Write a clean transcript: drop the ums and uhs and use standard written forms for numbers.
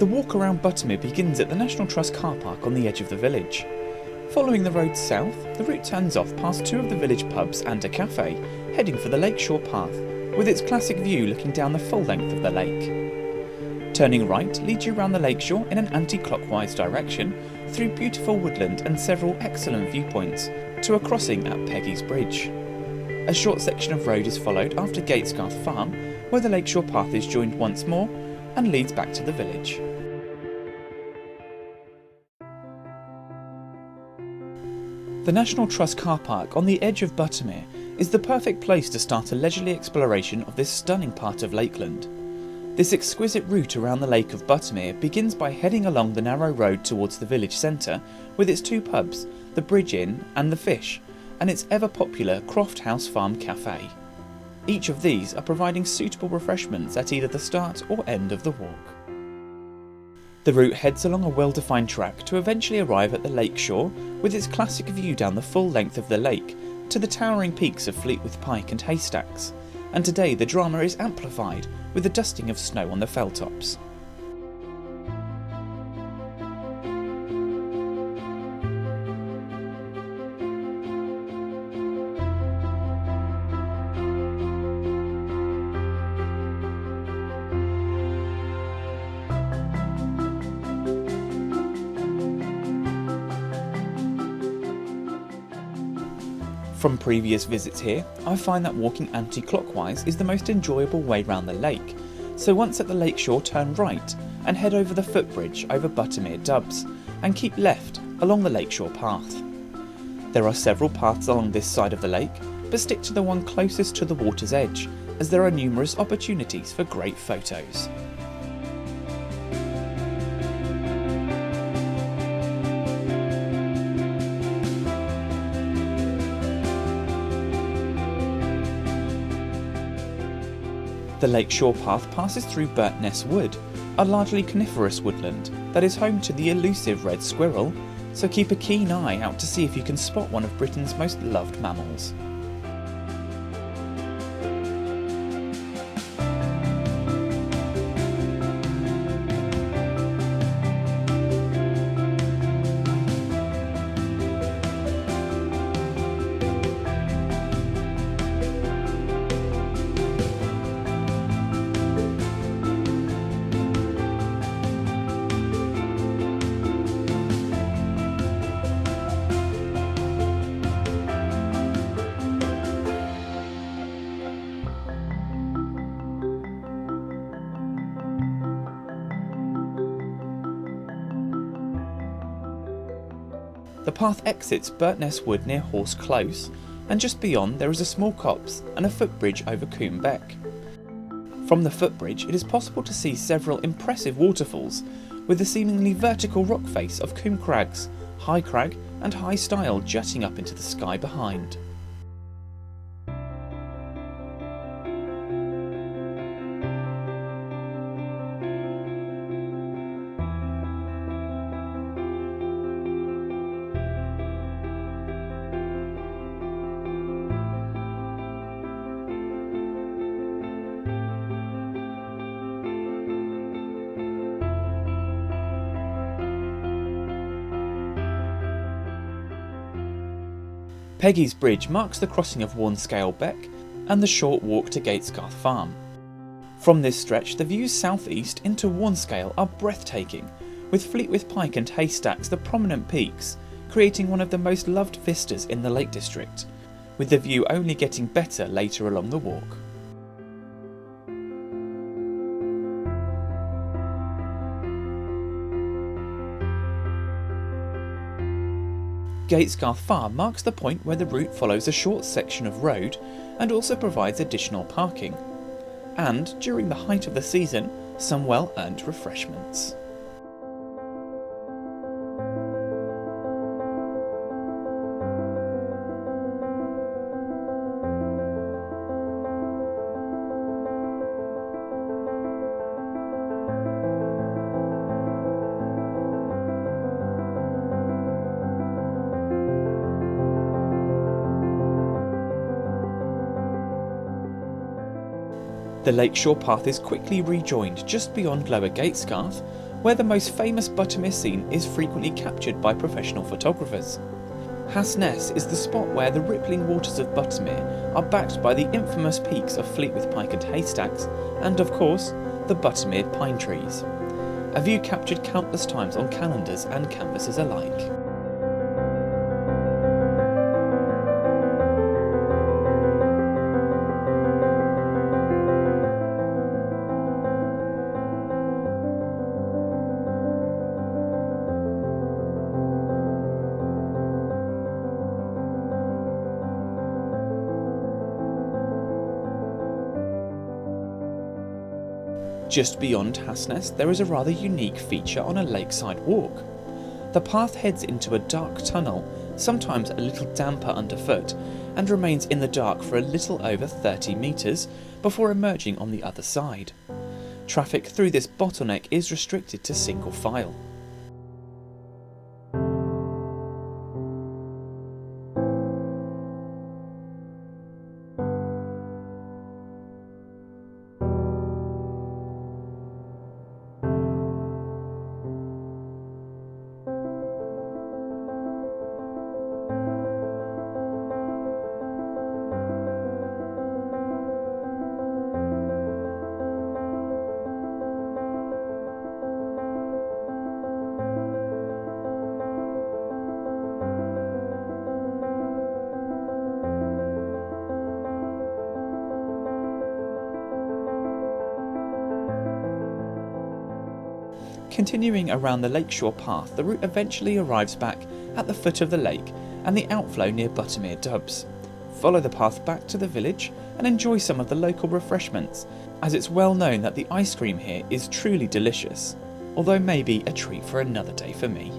The walk around Buttermere begins at the National Trust car park on the edge of the village. Following the road south, the route turns off past two of the village pubs and a cafe, heading for the lakeshore path, with its classic view looking down the full length of the lake. Turning right leads you round the lakeshore in an anti-clockwise direction, through beautiful woodland and several excellent viewpoints, to a crossing at Peggy's Bridge. A short section of road is followed after Gatesgarth Farm, where the lakeshore path is joined once more and leads back to the village. The National Trust car park on the edge of Buttermere is the perfect place to start a leisurely exploration of this stunning part of Lakeland. This exquisite route around the Lake of Buttermere begins by heading along the narrow road towards the village centre with its two pubs, the Bridge Inn and the Fish, and its ever-popular Croft House Farm Cafe. Each of these are providing suitable refreshments at either the start or end of the walk. The route heads along a well-defined track to eventually arrive at the lake shore with its classic view down the full length of the lake to the towering peaks of Fleetwith Pike and Haystacks, and today the drama is amplified with the dusting of snow on the fell tops. From previous visits here, I find that walking anti-clockwise is the most enjoyable way round the lake, so once at the lakeshore turn right and head over the footbridge over Buttermere Dubs and keep left along the lakeshore path. There are several paths along this side of the lake, but stick to the one closest to the water's edge, as there are numerous opportunities for great photos. The lakeshore path passes through Burtness Wood, a largely coniferous woodland that is home to the elusive red squirrel, so keep a keen eye out to see if you can spot one of Britain's most loved mammals. The path exits Burtness Wood near Horse Close, and just beyond there is a small copse and a footbridge over Coombe Beck. From the footbridge it is possible to see several impressive waterfalls, with the seemingly vertical rock face of Coombe Crags, High Crag and High Stile jutting up into the sky behind. Peggy's Bridge marks the crossing of Warnscale Beck and the short walk to Gatesgarth Farm. From this stretch the views southeast into Warnscale are breathtaking, with Fleetwith Pike and Haystacks the prominent peaks, creating one of the most loved vistas in the Lake District, with the view only getting better later along the walk. Gatesgarth Farm marks the point where the route follows a short section of road and also provides additional parking, and, during the height of the season, some well-earned refreshments. The lakeshore path is quickly rejoined just beyond Lower Gatesgarth where the most famous Buttermere scene is frequently captured by professional photographers. Hasness is the spot where the rippling waters of Buttermere are backed by the infamous peaks of Fleetwith Pike and Haystacks, and of course, the Buttermere pine trees. A view captured countless times on calendars and canvases alike. Just beyond Hasnes, there is a rather unique feature on a lakeside walk. The path heads into a dark tunnel, sometimes a little damper underfoot, and remains in the dark for a little over 30 metres before emerging on the other side. Traffic through this bottleneck is restricted to single file. Continuing around the lakeshore path, the route eventually arrives back at the foot of the lake and the outflow near Buttermere Dubs. Follow the path back to the village and enjoy some of the local refreshments, as it's well known that the ice cream here is truly delicious, although maybe a treat for another day for me.